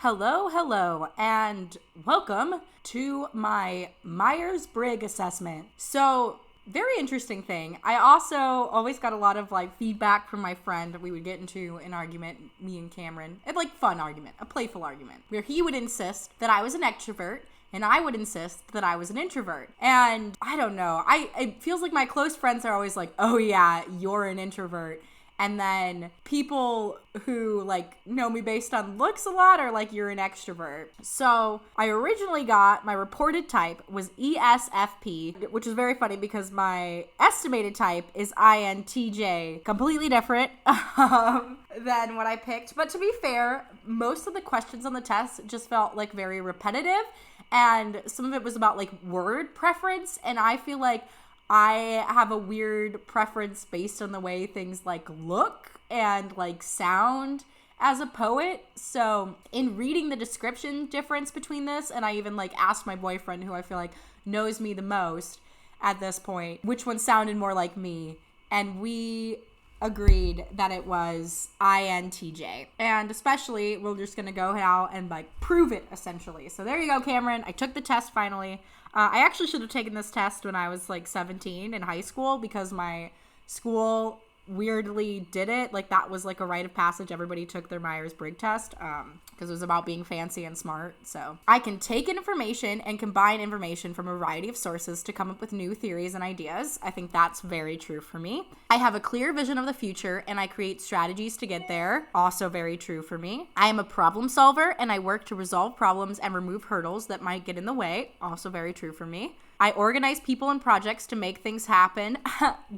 Hello, and welcome to my Myers-Brigg assessment. So, very interesting thing. I also always got a lot of feedback from my friend. We would get into an argument, me and Cameron, a fun argument, a playful argument, where he would insist that I was an extrovert and I would insist that I was an introvert. And I don't know, it feels like my close friends are always like, oh yeah, you're an introvert. And then people who know me based on looks a lot are like, you're an extrovert. So I originally got, my reported type was ESFP, which is very funny because my estimated type is INTJ, completely different than what I picked. But to be fair, most of the questions on the test just felt very repetitive. And some of it was about word preference. And I feel like I have a weird preference based on the way things look and sound as a poet. So in reading the description difference between this, and I even asked my boyfriend, who I feel knows me the most at this point, which one sounded more like me, and we agreed that it was INTJ. And especially, we're just gonna go out and prove it, essentially. So there you go, Cameron. I took the test finally. I actually should have taken this test when I was 17 in high school, because my school weirdly did it. That was a rite of passage. Everybody took their Myers-Brigg test because it was about being fancy and smart. So I can take information and combine information from a variety of sources to come up with new theories and ideas. I think that's very true for me. I have a clear vision of the future and I create strategies to get there. Also very true for me. I am a problem solver and I work to resolve problems and remove hurdles that might get in the way. Also very true for me. I organize people and projects to make things happen.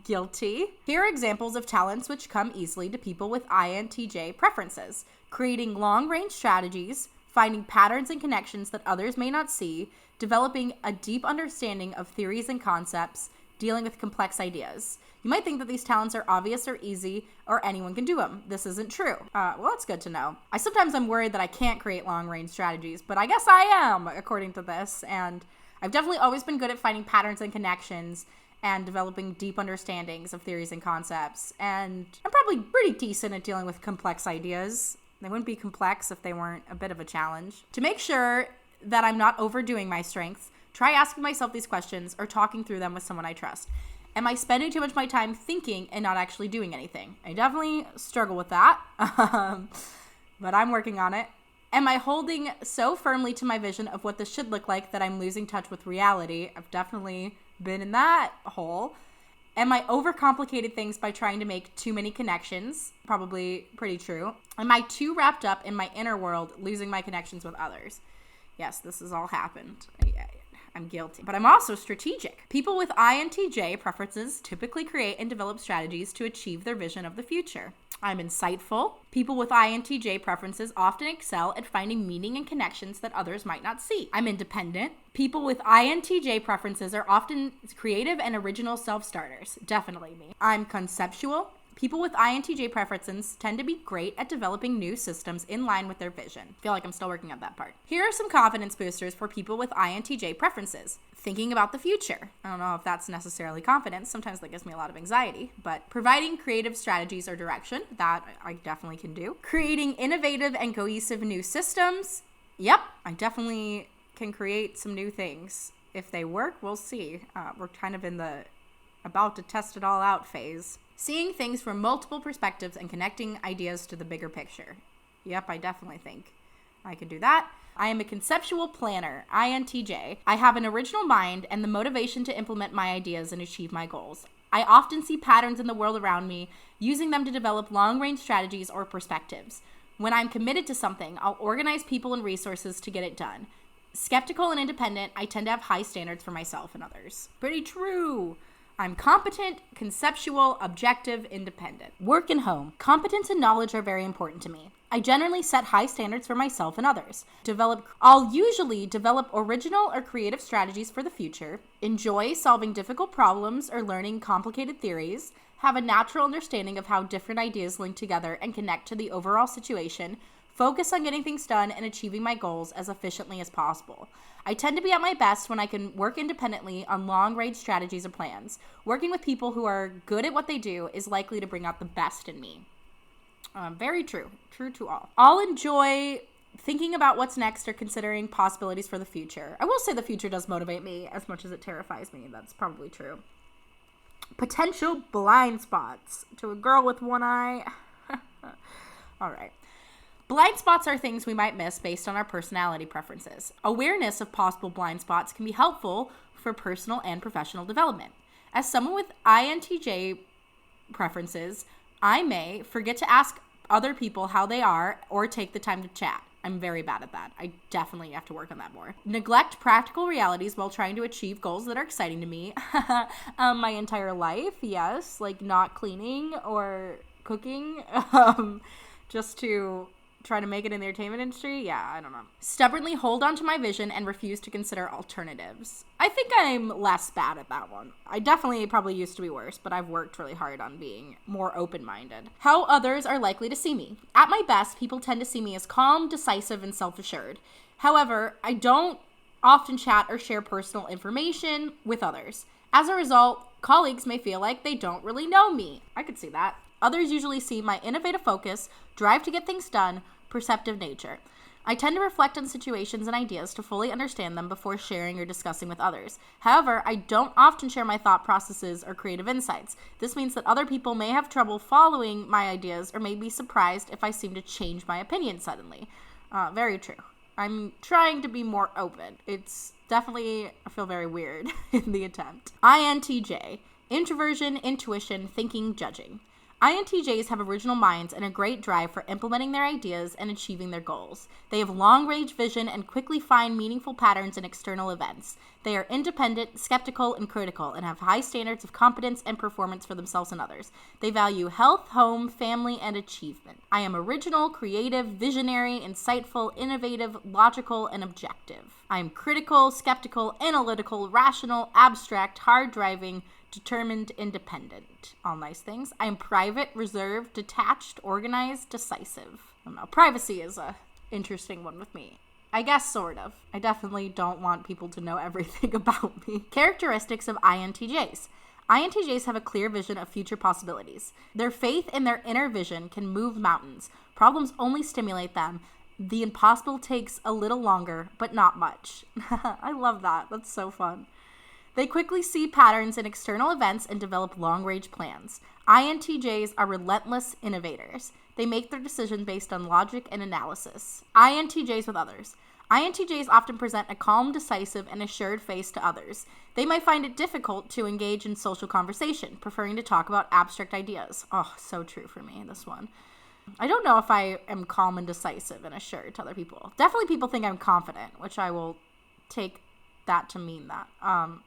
Guilty. Here are examples of talents which come easily to people with INTJ preferences: creating long-range strategies, finding patterns and connections that others may not see, developing a deep understanding of theories and concepts, dealing with complex ideas. You might think that these talents are obvious or easy or anyone can do them. This isn't true. Well, that's good to know. Sometimes I'm worried that I can't create long-range strategies, but I guess I am, according to this. And I've definitely always been good at finding patterns and connections and developing deep understandings of theories and concepts. And I'm probably pretty decent at dealing with complex ideas. They wouldn't be complex if they weren't a bit of a challenge. To make sure that I'm not overdoing my strengths, try asking myself these questions or talking through them with someone I trust. Am I spending too much of my time thinking and not actually doing anything? I definitely struggle with that, but I'm working on it. Am I holding so firmly to my vision of what this should look like that I'm losing touch with reality? I've definitely been in that hole. Am I overcomplicated things by trying to make too many connections? Probably pretty true. Am I too wrapped up in my inner world, losing my connections with others? Yes, this has all happened. I'm guilty. But I'm also strategic. People with INTJ preferences typically create and develop strategies to achieve their vision of the future. I'm insightful. People with INTJ preferences often excel at finding meaning and connections that others might not see. I'm independent. People with INTJ preferences are often creative and original self-starters. Definitely me. I'm conceptual. People with INTJ preferences tend to be great at developing new systems in line with their vision. I feel like I'm still working on that part. Here are some confidence boosters for people with INTJ preferences. Thinking about the future. I don't know if that's necessarily confidence. Sometimes that gives me a lot of anxiety. But providing creative strategies or direction, that I definitely can do. Creating innovative and cohesive new systems. Yep, I definitely can create some new things. If they work, we'll see. We're kind of in the about to test it all out phase. Seeing things from multiple perspectives and connecting ideas to the bigger picture. Yep, I definitely think I could do that. I am a conceptual planner, INTJ. I have an original mind and the motivation to implement my ideas and achieve my goals. I often see patterns in the world around me, using them to develop long-range strategies or perspectives. When I'm committed to something, I'll organize people and resources to get it done. Skeptical and independent, I tend to have high standards for myself and others. Pretty true. I'm competent, conceptual, objective, independent. Work and home. Competence and knowledge are very important to me. I generally set high standards for myself and others. I'll usually develop original or creative strategies for the future, enjoy solving difficult problems or learning complicated theories, have a natural understanding of how different ideas link together and connect to the overall situation, focus on getting things done and achieving my goals as efficiently as possible. I tend to be at my best when I can work independently on long-range strategies or plans. Working with people who are good at what they do is likely to bring out the best in me. Very true. True to all. I'll enjoy thinking about what's next or considering possibilities for the future. I will say the future does motivate me as much as it terrifies me. That's probably true. Potential blind spots. To a girl with one eye. All right. Blind spots are things we might miss based on our personality preferences. Awareness of possible blind spots can be helpful for personal and professional development. As someone with INTJ preferences, I may forget to ask other people how they are or take the time to chat. I'm very bad at that. I definitely have to work on that more. Neglect practical realities while trying to achieve goals that are exciting to me. My entire life, yes, like not cleaning or cooking, just to try to make it in the entertainment industry. Yeah, I don't know. Stubbornly hold on to my vision and refuse to consider alternatives. I think I'm less bad at that one. I definitely probably used to be worse, but I've worked really hard on being more open-minded. How others are likely to see me. At my best, people tend to see me as calm, decisive, and self-assured. However, I don't often chat or share personal information with others. As a result, colleagues may feel like they don't really know me. I could see that. Others usually see my innovative focus, drive to get things done, perceptive nature. I tend to reflect on situations and ideas to fully understand them before sharing or discussing with others. However, I don't often share my thought processes or creative insights. This means that other people may have trouble following my ideas or may be surprised if I seem to change my opinion suddenly. Very true. I'm trying to be more open. It's definitely, I feel very weird in the attempt. INTJ, introversion, intuition, thinking, judging. INTJs have original minds and a great drive for implementing their ideas and achieving their goals. They have long-range vision and quickly find meaningful patterns in external events. They are independent, skeptical, and critical, and have high standards of competence and performance for themselves and others. They value health, home, family, and achievement. I am original, creative, visionary, insightful, innovative, logical, and objective. I am critical, skeptical, analytical, rational, abstract, hard-driving, determined, independent. All nice things. I am private, reserved, detached, organized, decisive. I don't know. Privacy is a interesting one with me. I guess sort of. I definitely don't want people to know everything about me. Characteristics of INTJs. INTJs have a clear vision of future possibilities. Their faith in their inner vision can move mountains. Problems only stimulate them. The impossible takes a little longer, but not much. I love that. That's so fun. They quickly see patterns in external events and develop long-range plans. INTJs are relentless innovators. They make their decision based on logic and analysis. INTJs with others. INTJs often present a calm, decisive, and assured face to others. They might find it difficult to engage in social conversation, preferring to talk about abstract ideas. Oh, so true for me, this one. I don't know if I am calm and decisive and assured to other people. Definitely people think I'm confident, which I will take that to mean that.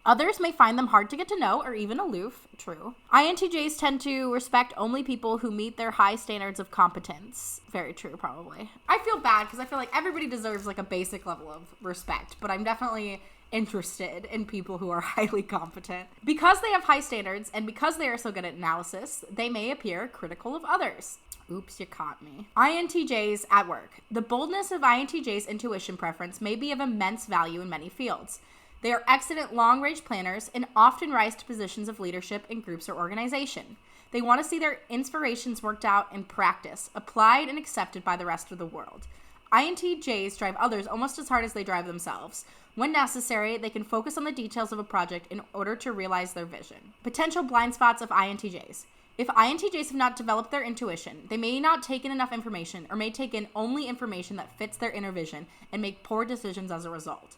Others may find them hard to get to know or even aloof. True. INTJs tend to respect only people who meet their high standards of competence. Very true, probably. I feel bad because I feel like everybody deserves like a basic level of respect, but I'm definitely interested in people who are highly competent. Because they have high standards and because they are so good at analysis, they may appear critical of others. Oops, you caught me. INTJs at work. The boldness of INTJs' intuition preference may be of immense value in many fields. They are excellent long-range planners and often rise to positions of leadership in groups or organization. They want to see their inspirations worked out in practice, applied and accepted by the rest of the world. INTJs drive others almost as hard as they drive themselves. When necessary, they can focus on the details of a project in order to realize their vision. Potential blind spots of INTJs. If INTJs have not developed their intuition, they may not take in enough information or may take in only information that fits their inner vision and make poor decisions as a result.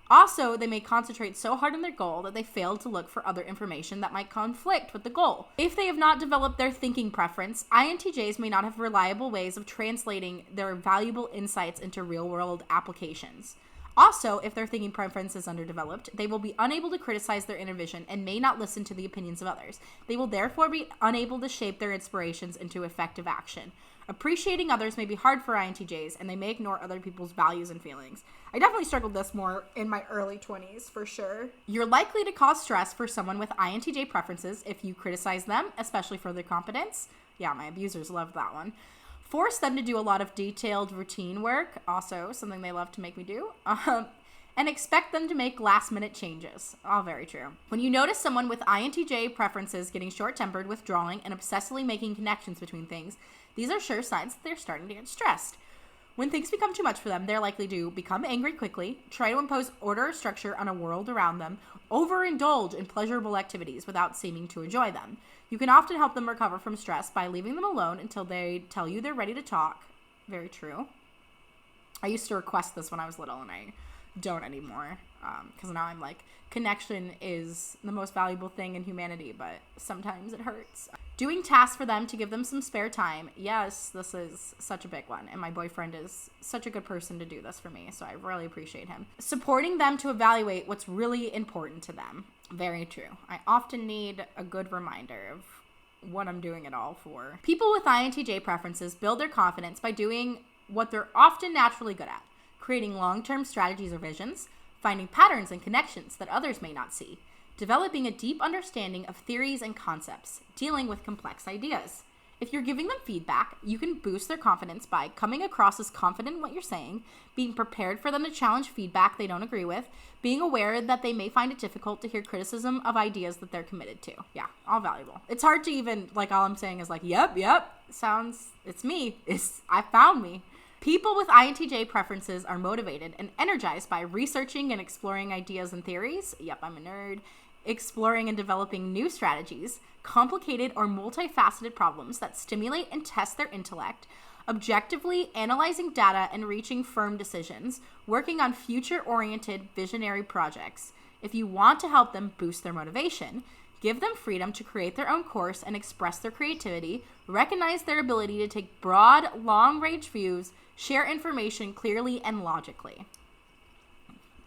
Also, they may concentrate so hard on their goal that they fail to look for other information that might conflict with the goal. If they have not developed their thinking preference, INTJs may not have reliable ways of translating their valuable insights into real-world applications. Also, if their thinking preference is underdeveloped, they will be unable to criticize their inner vision and may not listen to the opinions of others. They will therefore be unable to shape their inspirations into effective action. Appreciating others may be hard for INTJs, and they may ignore other people's values and feelings. I definitely struggled this more in my early 20s, for sure. You're likely to cause stress for someone with INTJ preferences if you criticize them, especially for their competence. Yeah, my abusers loved that one. Force them to do a lot of detailed routine work, also something they love to make me do, and expect them to make last-minute changes. All very true. When you notice someone with INTJ preferences getting short-tempered, withdrawing, and obsessively making connections between things, these are sure signs that they're starting to get stressed. When things become too much for them, they're likely to become angry quickly, try to impose order or structure on a world around them, overindulge in pleasurable activities without seeming to enjoy them. You can often help them recover from stress by leaving them alone until they tell you they're ready to talk. Very true. I used to request this when I was little, and I don't anymore, because now I'm like, connection is the most valuable thing in humanity, but sometimes it hurts. Doing tasks for them to give them some spare time. Yes, this is such a big one, and my boyfriend is such a good person to do this for me, so I really appreciate him. Supporting them to evaluate what's really important to them. Very true. I often need a good reminder of what I'm doing it all for. People with INTJ preferences build their confidence by doing what they're often naturally good at, creating long-term strategies or visions, finding patterns and connections that others may not see, developing a deep understanding of theories and concepts, dealing with complex ideas. If you're giving them feedback, you can boost their confidence by coming across as confident in what you're saying, being prepared for them to challenge feedback they don't agree with, being aware that they may find it difficult to hear criticism of ideas that they're committed to. Yeah, all valuable. It's hard to even, like, all I'm saying is like, yep, it's me. I found me. People with INTJ preferences are motivated and energized by researching and exploring ideas and theories. Yep, I'm a nerd. Exploring and developing new strategies, complicated or multifaceted problems that stimulate and test their intellect, objectively analyzing data and reaching firm decisions, working on future-oriented visionary projects. If you want to help them boost their motivation, give them freedom to create their own course and express their creativity, recognize their ability to take broad, long-range views, share information clearly and logically.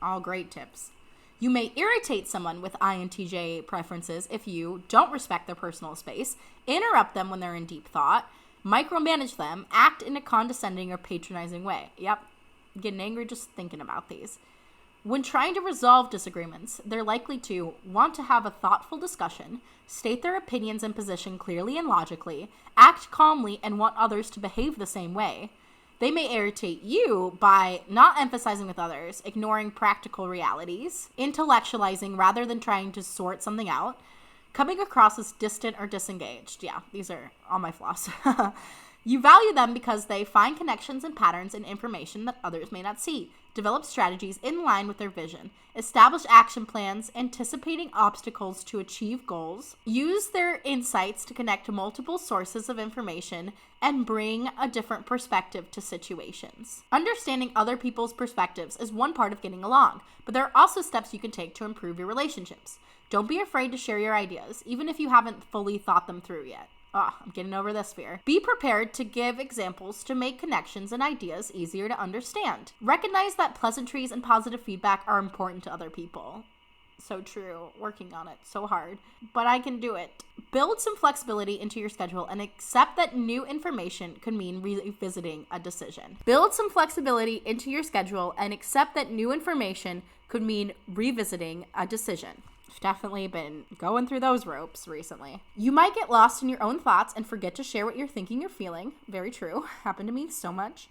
All great tips. You may irritate someone with INTJ preferences if you don't respect their personal space, interrupt them when they're in deep thought, micromanage them, act in a condescending or patronizing way. Yep, getting angry just thinking about these. When trying to resolve disagreements, they're likely to want to have a thoughtful discussion, state their opinions and position clearly and logically, act calmly, and want others to behave the same way. They may irritate you by not emphasizing with others, ignoring practical realities, intellectualizing rather than trying to sort something out, coming across as distant or disengaged. Yeah, these are all my flaws. You value them because they find connections and patterns in information that others may not see, develop strategies in line with their vision, establish action plans, anticipating obstacles to achieve goals, use their insights to connect to multiple sources of information, and bring a different perspective to situations. Understanding other people's perspectives is one part of getting along, but there are also steps you can take to improve your relationships. Don't be afraid to share your ideas, even if you haven't fully thought them through yet. I'm getting over this fear. Be prepared to give examples to make connections and ideas easier to understand. Recognize that pleasantries and positive feedback are important to other people. So true. Working on it so hard. But I can do it. Build some flexibility into your schedule and accept that new information could mean revisiting a decision. Build some flexibility into your schedule and accept that new information could mean revisiting a decision. I've definitely been going through those ropes recently. You might get lost in your own thoughts and forget to share what you're thinking or feeling. Very true. Happened to me so much.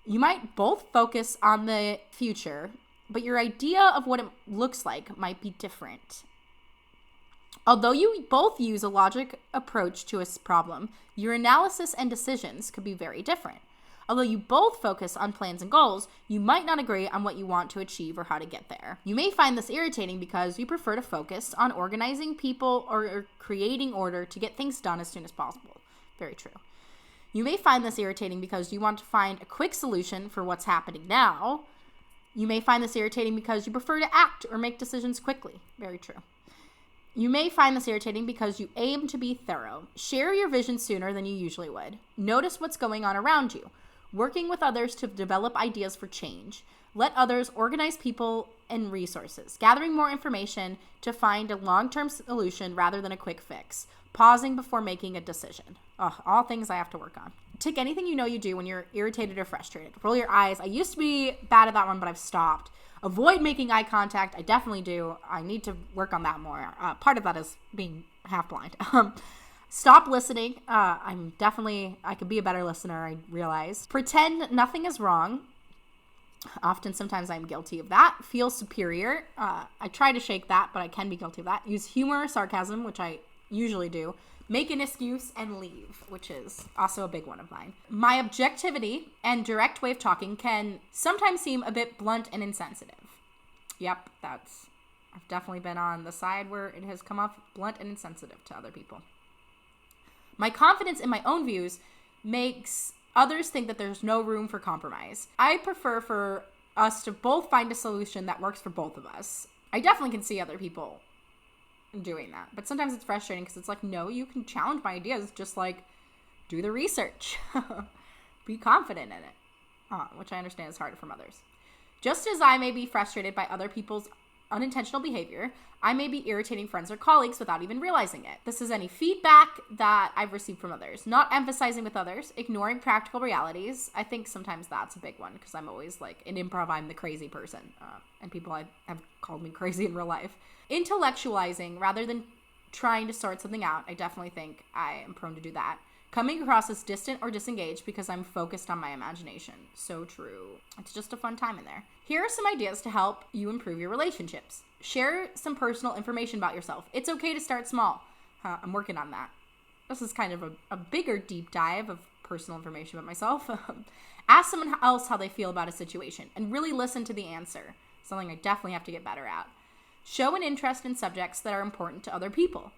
You might both focus on the future, but your idea of what it looks like might be different. Although you both use a logic approach to a problem, your analysis and decisions could be very different. Although you both focus on plans and goals, you might not agree on what you want to achieve or how to get there. You may find this irritating because you prefer to focus on organizing people or creating order to get things done as soon as possible. Very true. You may find this irritating because you want to find a quick solution for what's happening now. You may find this irritating because you prefer to act or make decisions quickly. Very true. You may find this irritating because you aim to be thorough. Share your vision sooner than you usually would. Notice what's going on around you. Working with others to develop ideas for change. Let others organize people and resources. Gathering more information to find a long-term solution rather than a quick fix. Pausing before making a decision. All things I have to work on. Tick anything you know you do when you're irritated or frustrated. Roll your eyes. I used to be bad at that one, but I've stopped. Avoid making eye contact. I definitely do. I need to work on that more. Part of that is being half blind. Stop listening. I could be a better listener, I realize. Pretend nothing is wrong. Sometimes I'm guilty of that. Feel superior. I try to shake that, but I can be guilty of that. Use humor or sarcasm, which I usually do, make an excuse and leave, which is also a big one of mine. My objectivity and direct way of talking can sometimes seem a bit blunt and insensitive. Yep, I've definitely been on the side where it has come off blunt and insensitive to other people. My confidence in my own views makes others think that there's no room for compromise. I prefer for us to both find a solution that works for both of us. I definitely can see other people doing that, but sometimes it's frustrating because it's like, no, you can challenge my ideas, just like do the research. Be confident in it, which I understand is harder from others. Just as I may be frustrated by other people's unintentional behavior, I may be irritating friends or colleagues without even realizing it. This is any feedback that I've received from others. Not emphasizing with others, ignoring practical realities. I think sometimes that's a big one because I'm always like, in improv, I'm the crazy person. And people have called me crazy in real life. Intellectualizing rather than trying to sort something out. I definitely think I am prone to do that. Coming across as distant or disengaged because I'm focused on my imagination. So true. It's just a fun time in there. Here are some ideas to help you improve your relationships. Share some personal information about yourself. It's okay to start small. I'm working on that. This is kind of a bigger deep dive of personal information about myself. Ask someone else how they feel about a situation and really listen to the answer. Something I definitely have to get better at. Show an interest in subjects that are important to other people.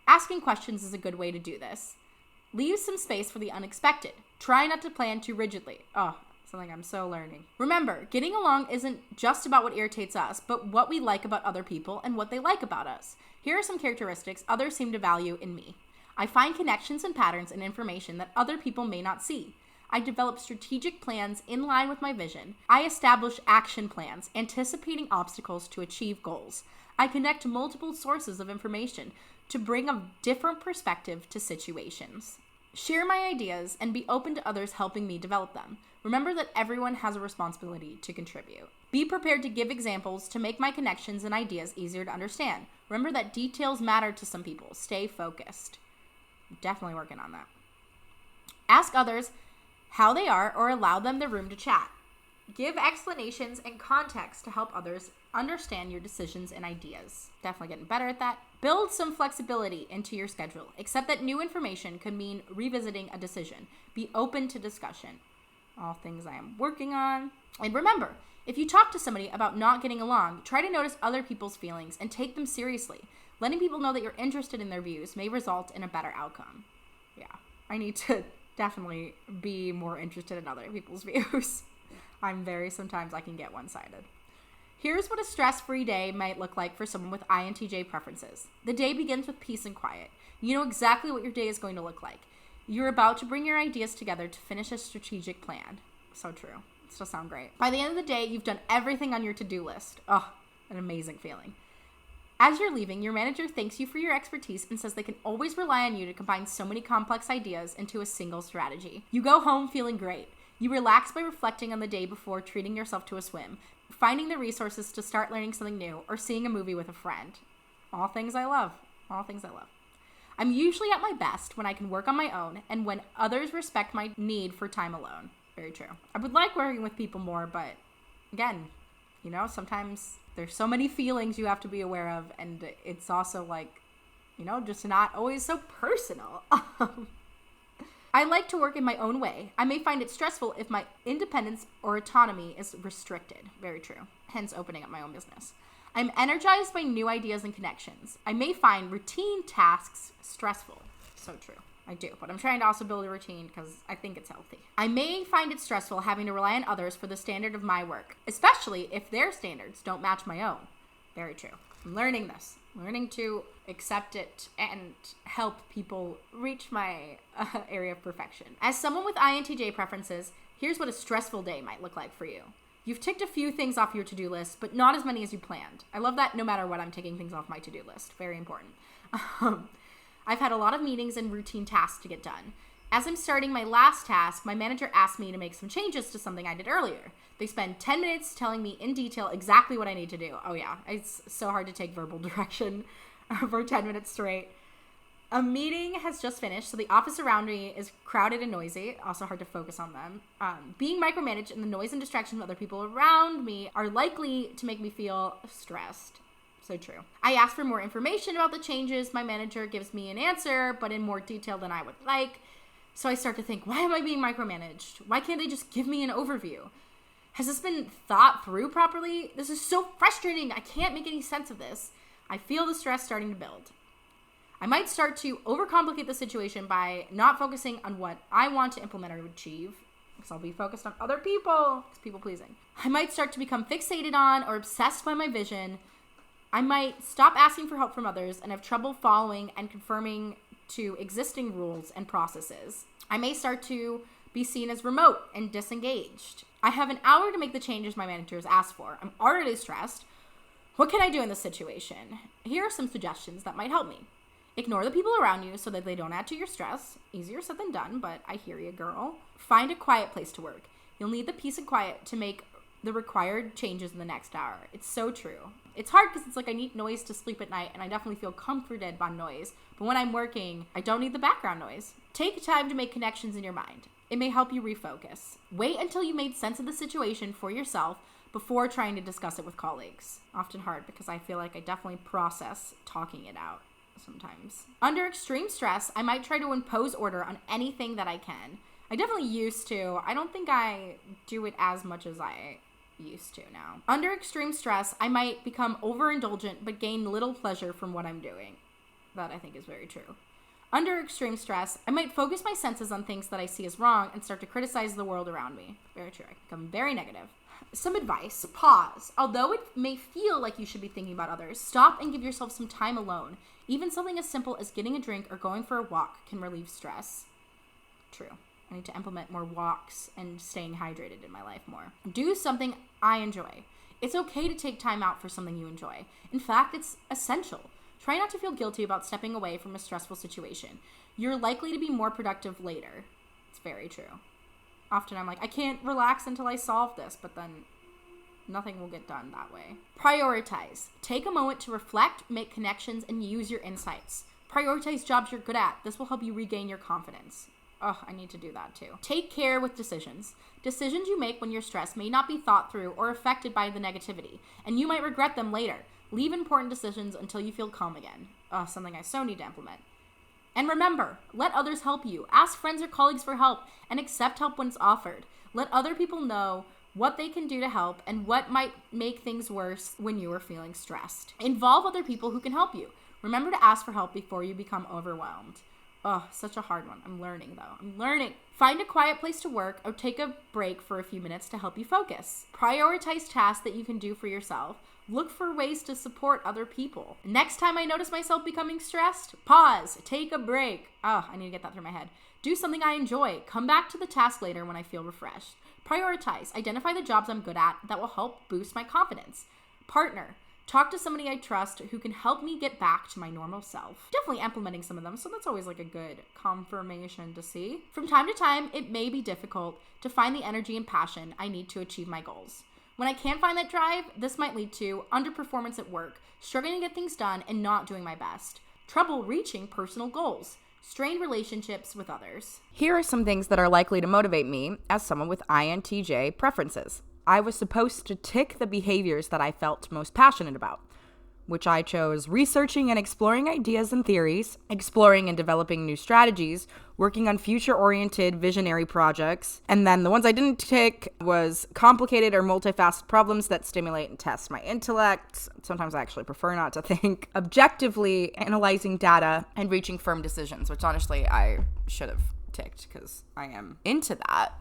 Asking questions is a good way to do this. Leave some space for the unexpected. Try not to plan too rigidly. Something I'm so learning. Remember, getting along isn't just about what irritates us, but what we like about other people and what they like about us. Here are some characteristics others seem to value in me. I find connections and patterns in information that other people may not see. I develop strategic plans in line with my vision. I establish action plans, anticipating obstacles to achieve goals. I connect multiple sources of information to bring a different perspective to situations. Share my ideas and be open to others helping me develop them. Remember that everyone has a responsibility to contribute. Be prepared to give examples to make my connections and ideas easier to understand. Remember that details matter to some people. Stay focused. I'm definitely working on that. Ask others how they are or allow them the room to chat. Give explanations and context to help others understand your decisions and ideas. Definitely getting better at that. Build some flexibility into your schedule. Accept that new information could mean revisiting a decision. Be open to discussion. All things I am working on. And remember, if you talk to somebody about not getting along, try to notice other people's feelings and take them seriously. Letting people know that you're interested in their views may result in a better outcome. Yeah, I need to definitely be more interested in other people's views. Sometimes I can get one-sided. Here's what a stress-free day might look like for someone with INTJ preferences. The day begins with peace and quiet. You know exactly what your day is going to look like. You're about to bring your ideas together to finish a strategic plan. So true. It still sounds great. By the end of the day, you've done everything on your to-do list. Oh, an amazing feeling. As you're leaving, your manager thanks you for your expertise and says they can always rely on you to combine so many complex ideas into a single strategy. You go home feeling great. You relax by reflecting on the day before treating yourself to a swim, finding the resources to start learning something new, or seeing a movie with a friend. All things I love. All things I love. I'm usually at my best when I can work on my own and when others respect my need for time alone. Very true. I would like working with people more, but again, sometimes there's so many feelings you have to be aware of, and it's also like, just not always so personal. I like to work in my own way. I may find it stressful if my independence or autonomy is restricted. Very true. Hence opening up my own business. I'm energized by new ideas and connections. I may find routine tasks stressful. So true. I do. But I'm trying to also build a routine because I think it's healthy. I may find it stressful having to rely on others for the standard of my work, especially if their standards don't match my own. Very true. I'm learning this. Learning to accept it and help people reach my area of perfection. As someone with INTJ preferences, here's what a stressful day might look like for you. You've ticked a few things off your to-do list, but not as many as you planned. I love that no matter what, I'm taking things off my to-do list. Very important. I've had a lot of meetings and routine tasks to get done. As I'm starting my last task, my manager asked me to make some changes to something I did earlier. They spend 10 minutes telling me in detail exactly what I need to do. Oh yeah, it's so hard to take verbal direction for 10 minutes straight. A meeting has just finished, so the office around me is crowded and noisy. Also hard to focus on them. Being micromanaged and the noise and distraction of other people around me are likely to make me feel stressed. So true. I ask for more information about the changes. My manager gives me an answer, but in more detail than I would like. So I start to think, why am I being micromanaged? Why can't they just give me an overview? Has this been thought through properly? This is so frustrating. I can't make any sense of this. I feel the stress starting to build. I might start to overcomplicate the situation by not focusing on what I want to implement or achieve, because I'll be focused on other people. It's people pleasing. I might start to become fixated on or obsessed by my vision. I might stop asking for help from others and have trouble following and conforming to existing rules and processes. I may start to be seen as remote and disengaged. I have an hour to make the changes my manager has asked for. I'm already stressed. What can I do in this situation? Here are some suggestions that might help me. Ignore the people around you so that they don't add to your stress. Easier said than done, but I hear you, girl. Find a quiet place to work. You'll need the peace and quiet to make the required changes in the next hour. It's so true. It's hard because it's like I need noise to sleep at night, and I definitely feel comforted by noise. But when I'm working, I don't need the background noise. Take time to make connections in your mind. It may help you refocus. Wait until you made sense of the situation for yourself before trying to discuss it with colleagues. Often hard because I feel like I definitely process talking it out sometimes. Under extreme stress, I might try to impose order on anything that I can. I definitely used to. I don't think I do it as much as I used to now. Under extreme stress, I might become overindulgent but gain little pleasure from what I'm doing. That I think is very true. Under extreme stress, I might focus my senses on things that I see as wrong and start to criticize the world around me. Very true. I become very negative. Some advice. Pause. Although it may feel like you should be thinking about others, stop and give yourself some time alone. Even something as simple as getting a drink or going for a walk can relieve stress. True. I need to implement more walks and staying hydrated in my life more. Do something I enjoy. It's okay to take time out for something you enjoy. In fact, it's essential. Try not to feel guilty about stepping away from a stressful situation. You're likely to be more productive later. It's very true. Often I'm like, I can't relax until I solve this, but then nothing will get done that way. Prioritize. Take a moment to reflect, make connections, and use your insights. Prioritize jobs you're good at. This will help you regain your confidence. Oh, I need to do that too. Take care with decisions. Decisions you make when you're stressed may not be thought through or affected by the negativity, and you might regret them later. Leave important decisions until you feel calm again. Oh, something I so need to implement. And remember, let others help you. Ask friends or colleagues for help and accept help when it's offered. Let other people know what they can do to help and what might make things worse when you are feeling stressed. Involve other people who can help you. Remember to ask for help before you become overwhelmed. Oh, such a hard one. I'm learning though. I'm learning. Find a quiet place to work or take a break for a few minutes to help you focus. Prioritize tasks that you can do for yourself. Look for ways to support other people. Next time I notice myself becoming stressed, pause, take a break. Oh, I need to get that through my head. Do something I enjoy. Come back to the task later when I feel refreshed. Prioritize. Identify the jobs I'm good at that will help boost my confidence. Partner. Talk to somebody I trust who can help me get back to my normal self. Definitely implementing some of them, so that's always like a good confirmation to see. From time to time, it may be difficult to find the energy and passion I need to achieve my goals. When I can't find that drive, this might lead to underperformance at work, struggling to get things done, and not doing my best. Trouble reaching personal goals. Strained relationships with others. Here are some things that are likely to motivate me as someone with INTJ preferences. I was supposed to tick the behaviors that I felt most passionate about, which I chose researching and exploring ideas and theories, exploring and developing new strategies, working on future-oriented visionary projects, and then the ones I didn't tick was complicated or multifaceted problems that stimulate and test my intellect. Sometimes I actually prefer not to think. Objectively analyzing data and reaching firm decisions, which honestly I should have ticked because I am into that.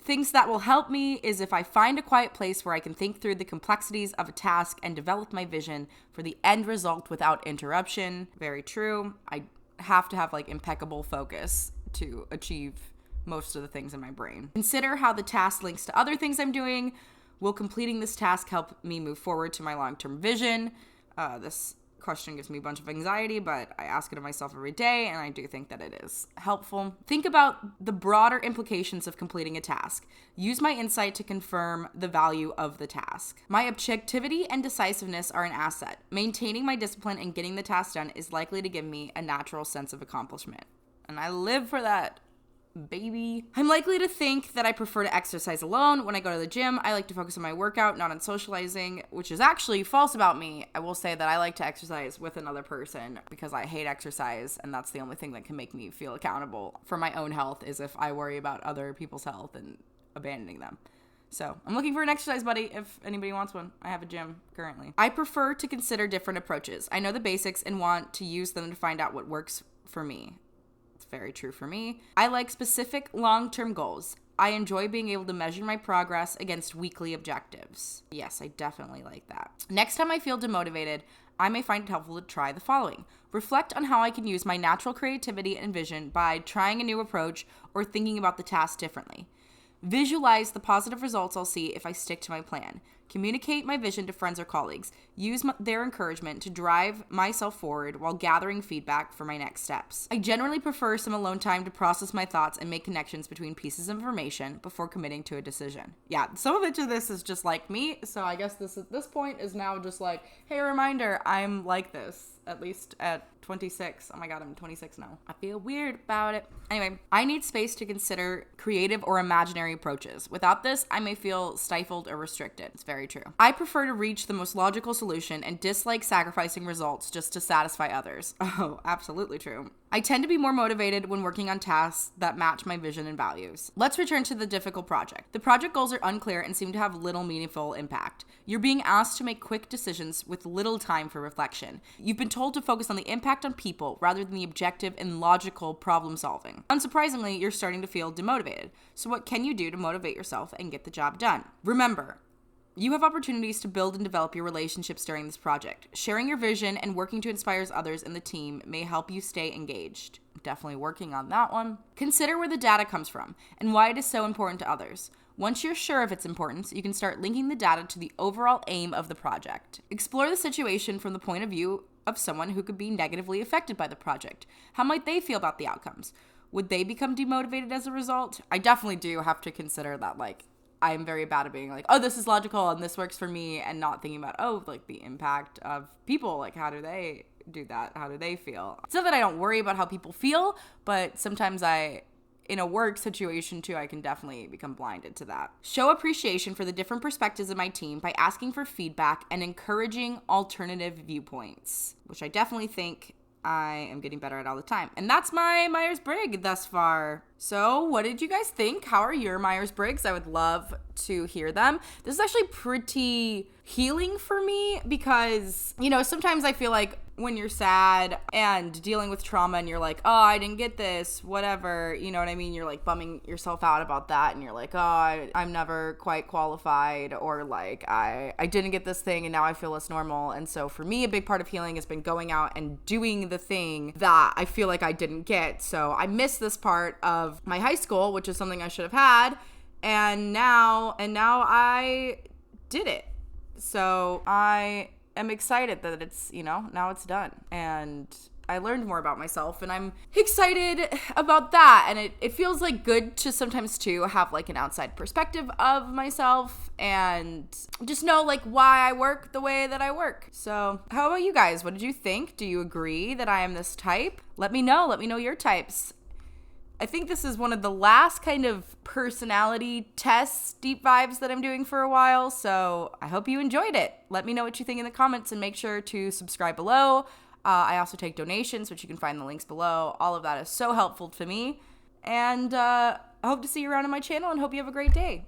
Things that will help me is if I find a quiet place where I can think through the complexities of a task and develop my vision for the end result without interruption. Very true. I have to have like impeccable focus to achieve most of the things in my brain. Consider how the task links to other things I'm doing. Will completing this task help me move forward to my long-term vision? This question gives me a bunch of anxiety, but I ask it of myself every day, and I do think that it is helpful. Think about the broader implications of completing a task. Use my insight to confirm the value of the task. My objectivity and decisiveness are an asset. Maintaining my discipline and getting the task done is likely to give me a natural sense of accomplishment. And I live for that. baby. I'm likely to think that I prefer to exercise alone. When I go to the gym, I like to focus on my workout, not on socializing, which is actually false about me. I will say that I like to exercise with another person because I hate exercise, and that's the only thing that can make me feel accountable for my own health is if I worry about other people's health and abandoning them. So I'm looking for an exercise buddy if anybody wants one. I have a gym currently. I prefer to consider different approaches. I know the basics and want to use them to find out what works for me. It's very true for me. I like specific long-term goals. I enjoy being able to measure my progress against weekly objectives. Yes, I definitely like that. Next time I feel demotivated, I may find it helpful to try the following. Reflect on how I can use my natural creativity and vision by trying a new approach or thinking about the task differently. Visualize the positive results I'll see if I stick to my plan. Communicate my vision to friends or colleagues. Use their encouragement to drive myself forward while gathering feedback for my next steps. I generally prefer some alone time to process my thoughts and make connections between pieces of information before committing to a decision. Yeah, some of it to this is just like me, so I guess this point is now just like, hey, reminder, I'm like this, at least at 26. Oh my god, I'm 26 now. I feel weird about it. Anyway, I need space to consider creative or imaginary approaches. Without this, I may feel stifled or restricted. It's very true. I prefer to reach the most logical solution and dislike sacrificing results just to satisfy others. Oh, absolutely true. I tend to be more motivated when working on tasks that match my vision and values. Let's return to the difficult project. The project goals are unclear and seem to have little meaningful impact. You're being asked to make quick decisions with little time for reflection. You've been told to focus on the impact on people rather than the objective and logical problem solving. Unsurprisingly, you're starting to feel demotivated. So what can you do to motivate yourself and get the job done? Remember, you have opportunities to build and develop your relationships during this project. Sharing your vision and working to inspire others in the team may help you stay engaged. Definitely working on that one. Consider where the data comes from and why it is so important to others. Once you're sure of its importance, you can start linking the data to the overall aim of the project. Explore the situation from the point of view of someone who could be negatively affected by the project. How might they feel about the outcomes? Would they become demotivated as a result? I definitely do have to consider that, I'm very bad at being like, oh, this is logical and this works for me, and not thinking about, the impact of people. How do they do that? How do they feel? It's not that I don't worry about how people feel, but sometimes in a work situation too, I can definitely become blinded to that. Show appreciation for the different perspectives of my team by asking for feedback and encouraging alternative viewpoints, which I definitely think I am getting better at all the time. And that's my Myers-Briggs thus far. So what did you guys think? How are your Myers-Briggs? I would love to hear them. This is actually pretty healing for me because, sometimes I feel like when you're sad and dealing with trauma and you're like, oh, I didn't get this, whatever, you know what I mean? You're bumming yourself out about that and you're like, oh, I'm never quite qualified, or I didn't get this thing and now I feel less normal. And so for me, a big part of healing has been going out and doing the thing that I feel like I didn't get. So I miss this part of my high school, which is something I should have had. And now I did it. So I am excited that it's, now it's done. And I learned more about myself and I'm excited about that. And it feels good to sometimes too have an outside perspective of myself and just know why I work the way that I work. So how about you guys? What did you think? Do you agree that I am this type? Let me know your types. I think this is one of the last kind of personality tests, deep vibes that I'm doing for a while, so I hope you enjoyed it. Let me know what you think in the comments and make sure to subscribe below. I also take donations, which you can find the links below. All of that is so helpful to me, and I hope to see you around on my channel and hope you have a great day.